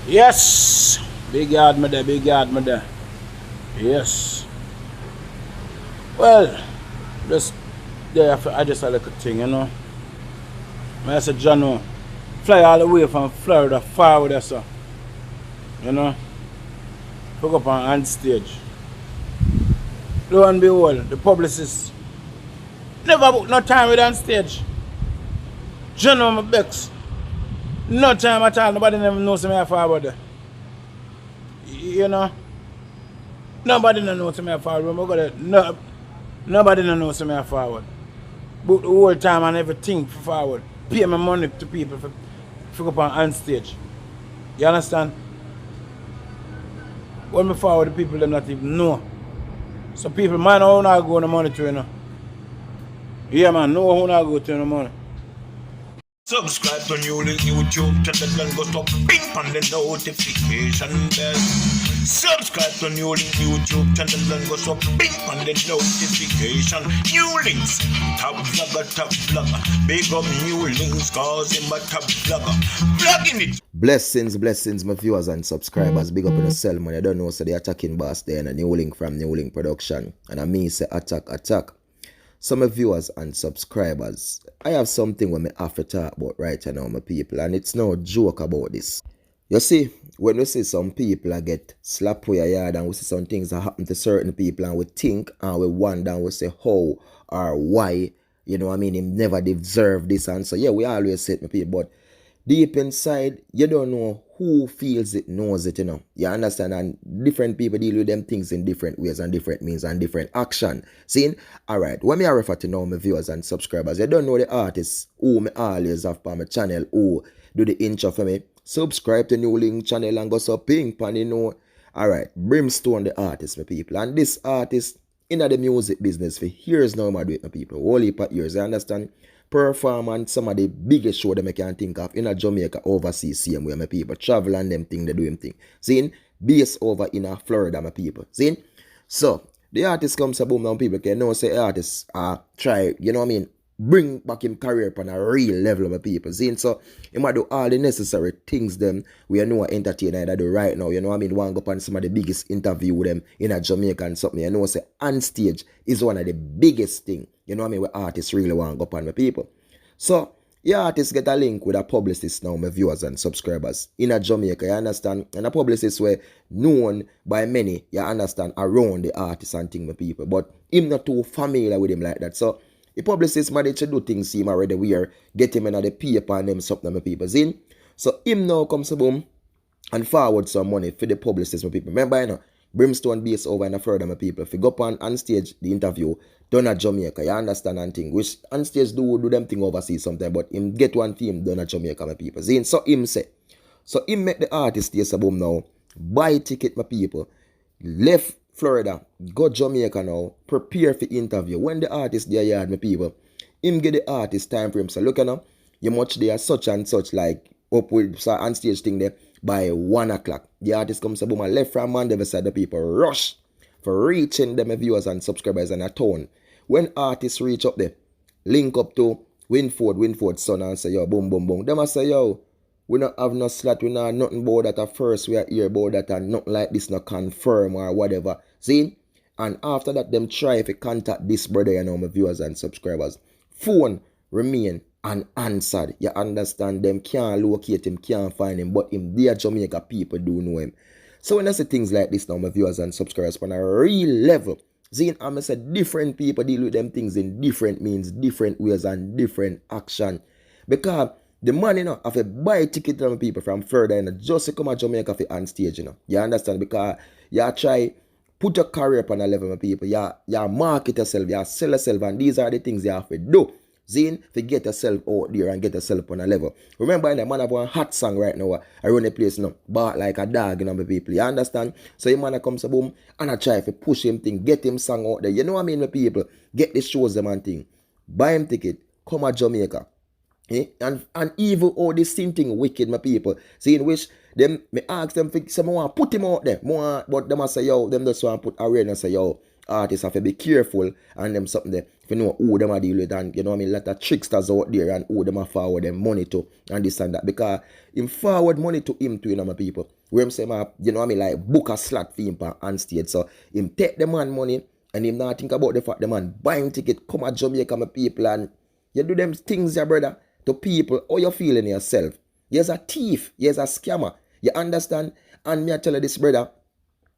Yes, big yard me there, big yard me there. Yes. Well, just there I just a little thing, you know. I said, John, fly all the way from Florida, far with us, you know. Hook up on stage. Lo and behold, the publicist never book no time with on stage. John on my Bex. No time at all. Nobody never knows me forward there. You know. Nobody knows me forward. No, nobody knows me forward. Book the whole time and everything for forward. Pay my money to people for go up on stage. You understand? When me forward, the people them not even know. So people man how not go the money to, you know. Yeah man, know how not go to the money. Subscribe to NEWLINK YouTube channel and go to ping on the notification bell. Subscribe to NEWLINK YouTube channel and go to ping on the notification. NEWLINKs, top vlogger. Big up NEWLINKs, cause him a top vlogger. Vlogging it. Blessings, my viewers and subscribers. Big up in the cell, man. I don't know, so the attacking boss there and a NEWLINK from NEWLINK Production. And I mean, say attack. So my viewers and subscribers, I have something when I have to talk about right now, my people, and it's no joke about this. You see, when we see some people get slapped with your yard and we see some things that happen to certain people and we think and we wonder and we say how or why, you know what I mean, him never deserve this and so yeah, we always say it, my people, but deep inside, you don't know who feels it, knows it, you know. You understand? And different people deal with them things in different ways and different means and different action. See? Alright, when I refer to now my viewers and subscribers, you don't know the artists who me always have on my channel who do the intro for me. Subscribe to NEWLINK channel and go so ping pan, you know. Alright, Brimstone the artist, my people. And this artist in the music business for years now, my people. Whole heap of years, you understand? Perform on some of the biggest show that I can think of in a Jamaica overseas, same way my people travel and them thing, they do them thing. See, base over in a Florida, my people. See, so the artist comes to boom now, people can know say artists try, you know what I mean, bring back him career upon a real level, my people. See, so he might do all the necessary things them we know entertainer that do right now, you know what I mean, want to go on some of the biggest interview with them in a Jamaica and something, you know, say on stage is one of the biggest thing. You know what I mean? Where artists really want to go upon my people. So, your artists get a link with a publicist now, my viewers and subscribers. In a Jamaica, you understand? And a publicist were known by many, you understand, around the artists and thing, my people. But him not too familiar with him like that. So, the publicist managed to do things him already weird. Get him in the paper and them something, my people. See? So, him now comes to boom and forward some money for the publicist, my people. Remember, you know, Brimstone based over in the Florida, my people. If you go up on stage, the interview, done at Jamaica, you understand and thing. Which on stage do them thing overseas sometimes, but him get one team done at Jamaica, my people. See, so him say. So him make the artist yes boom now, buy ticket, my people, left Florida, go Jamaica now, prepare for interview. When the artist there yard, my people, him get the artist time for him. So look now, you much there such and such like up with on stage thing there. By 1 o'clock, the artist comes to boom and left from Monday beside the people rush for reaching them viewers and subscribers and a tone. When artists reach up there, link up to Winford's son and say, yo, boom. Them a say, yo, we not have no slot, we not nothing about that at first, we are here about that and nothing like this, no confirm or whatever. See? And after that, them try to contact this brother, you know, my viewers and subscribers. Phone remain unanswered. You understand? Them can't locate him, can't find him, but him there Jamaica people do know him. So when I say things like this now, my viewers and subscribers on a real level, see, I'm say different people deal with them things in different means, different ways and different action. Because the man, you know, have to buy ticket to people from further, you know, just to come to Jamaica for on stage, you know. You understand? Because you try put your career up on a level, my people. You market yourself, you sell yourself, and these are the things you have to do. Zine, to get yourself out there and get yourself on a level. Remember, the man have one hot song right now. I run the place now, bark like a dog, you know, my people. You understand? So, the man comes to boom and I try to push him thing, get him song out there. You know what I mean, my people? Get the shows them and thing. Buy him ticket, come to Jamaica. Eh? And even all this same thing wicked, my people. See, in which them, me ask them, someone want put him out there. More, but them say, yo, them just want to put awareness, say, yo, artists have to be careful and them something there. If you know who them are deal with, and you know what I mean, a lot of tricksters out there and who them are forward them money to and this and that. Because him forward money to him to, you know, my people. Where him say, you know what I mean, like book a slot for him on stage. So him take the man money and him not think about the fact the man buying ticket, come at Jamaica, my people, and you do them things, your brother, to people, how you feeling yourself. You're a thief, you're a scammer. You understand? And me I tell you this, brother,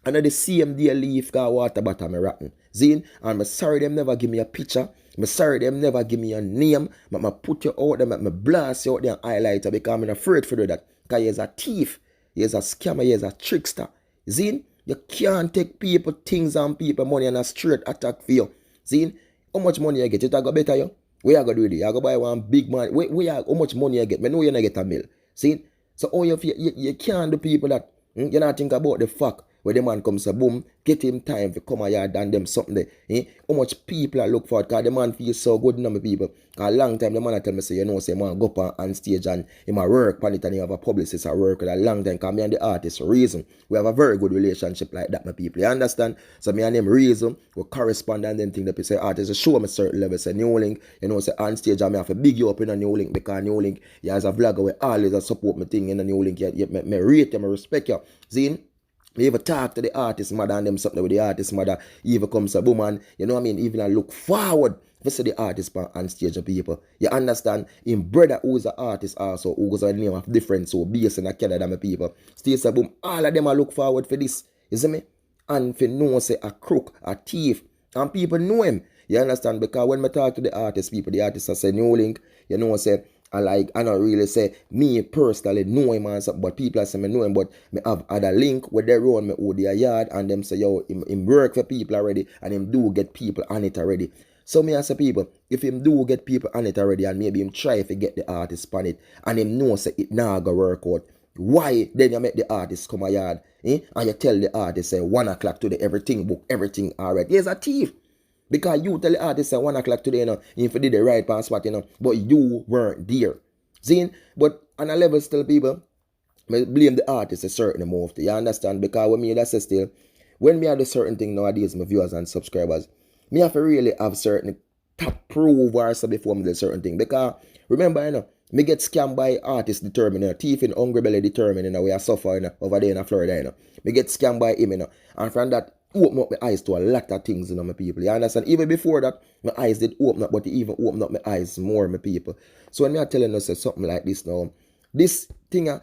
I know the same day leave got water bottom me rotten. Zine, and I'm sorry them never give me a picture. I'm sorry them never give me a name. But I put you out there, I blast you out there and highlight you because I'm afraid for do that. Because you're a thief, you're a scammer, you're a trickster. Zine, you can't take people, things and people money and a straight attack for you. Zine, how much money you get? It go better you? Where you go do with it? You go buy one big man. How much money you get? I know you're not get a mill. See? So all you can't do people that you not think about the fact where the man comes a boom, get him time to come a yard and them something there. How much people I look for it, because the man feels so good, you know, people. Because a long time the man I tell me say, you know, say man go up on stage and he might work on it and he have a publicist at work with a long time. Because me and the artist reason. We have a very good relationship like that, my people. You understand? So me and him reason, we correspond and them thing that people say artists show me a certain level. Say NEWLINK, you know, say on stage I have to big you up in a NEWLINK because NEWLINK, you as a vlogger we always support me thing in a NEWLINK. Me rate you, me respect you. See? We even talk to the artist mother and them something with the artist mother. Even comes a woman, you know what I mean? Even I look forward to see the artist on stage of people. You understand? In brother who is an artist also, who goes by the name of different, so based in Canada, my people. Still say boom, all of them I look forward for this. You see me? And for no say a crook, a thief. And people know him. You understand? Because when I talk to the artist people, the artists say NEWLINK, you know say, I don't really say me personally know him and something, but people say me know him, but me have other link where they run me out their yard and them say yo him work for people already and him do get people on it already. So me as a people, if him do get people on it already and maybe him try to get the artist on it and him know say it now go work out, why then you make the artist come a yard and you tell the artist say 1 o'clock today everything book, everything alright. He's a thief. Because you tell the artist at 1 o'clock today, you know, if you did the right pass spot, you know, but you weren't there. See? But on a level still, people, I blame the artist a certain amount. You understand? Because when me that say still, when me have the certain thing nowadays, my viewers and subscribers, me have to really have certain top proof or so before me do certain thing. Because remember, you know, me get scammed by artists determined, you know, thief in Hungry Belly determined, you know, we are suffering, you know, over there in Florida, you know. Me get scammed by him, you know. And from that, open up my eyes to a lot of things, you know, my people. You understand? Even before that, my eyes did open up, but it even opened up my eyes more, my people. So when me are telling us something like this now, this thing, I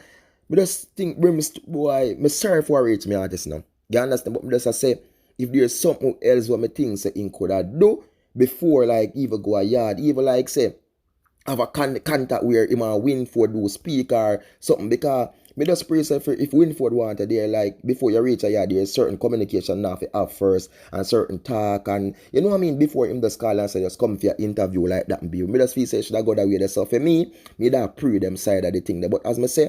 just think, boy, me sorry for reach me artist now. You understand? But me just say, if there's something else what me think say in could I do before, like, even go a yard, even like, say, have a contact where him and Winford do speak or something, because me just pray say if Winford wanted there, like before you reach a yard, there's certain communication now to have first and certain talk and you know what I mean, before him just call and say just come for your interview like that and be. Me just feel say should I go that way. So for me that pray them side of the thing. But as me say,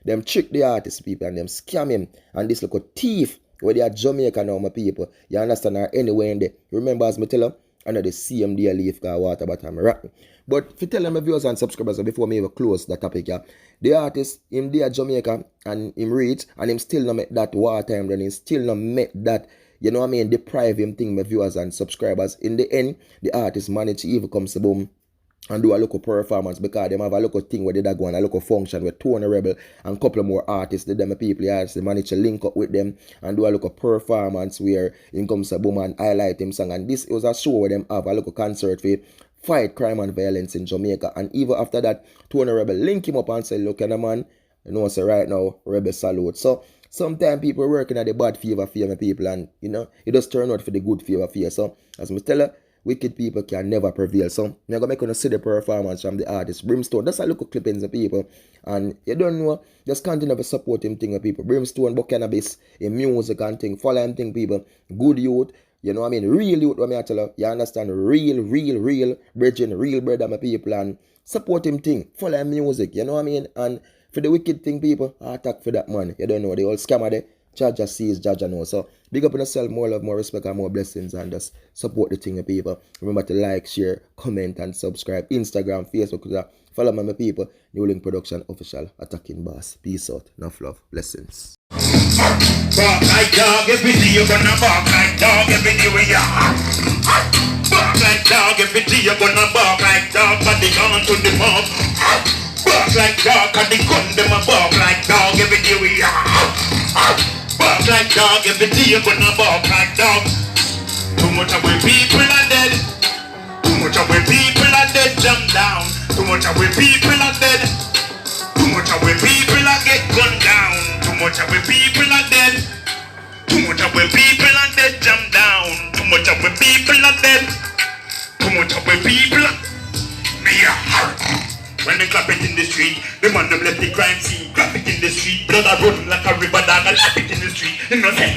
them trick the artist people and them scam him and this look a thief where they are Jamaica now, my people. You understand? Or anywhere in there. Remember as me tell them, I know the same day leave got water but I'm rotten. But if you tell them my viewers and subscribers before me even close the topic, yeah, the artist, him there Jamaica and him reach and him still not make that war time, then he still not make that, you know what I mean, deprive him thing, my viewers and subscribers. In the end, the artist manage to even come to boom and do a local performance because they have a local thing where they go on a local function with Tony Rebel and a couple of more artists, the them people, yes, they manage to link up with them and do a local performance where he comes to boom and highlight him song. And this was a show where them have a local concert for fight crime and violence in Jamaica. And even after that, Tony Rebel link him up and say, look, and man, you know, so right now, Rebel salute. So sometimes people working at the bad favor for my people and, you know, it just turn out for the good favor for you. So, as I tell you, wicked people can never prevail. So, I'm going to make you see the performance from the artist. Brimstone, that's a look of clippings of people. And you don't know, just continue to support him thing of people. Brimstone, but cannabis, in music and thing, follow him thing people. Good youth. You know what I mean? Real youth, what I tell you. You understand? Real, bridging, real brother, my people. And support him thing. Follow him music. You know what I mean? And for the wicked thing, people, attack for that man. You don't know. The old scammer there. Judge sees, judge know. So, big up on yourself, more love, more respect, and more blessings. And just support the thing, people. Remember to like, share, comment, and subscribe. Instagram, Facebook, follow my people. NEWLINK Production Official, Attacking Boss. Peace out. Enough love. Blessings. Bark like dog, every day you're gonna bark like dog, every day we are. Bark like dog, every day you're gonna bark like dog, but they gone to the mob. Bark like dog, and the gun them a bark like dog, every day we are. Bark like dog, every day you're gonna bark like dog. Too much of we people are dead. Too much of we people are dead, jump down. Too much of we people are dead. Too much of we people are get gunned down. Too much of we people are dead. Too much of we people are dead, jump down. Too much of we people are dead. Too much of we people are me a heart. When they clap it in the street, the man them left the crime scene. Clap it in the street, blood a run like a river dog. I clap it in the street, you know say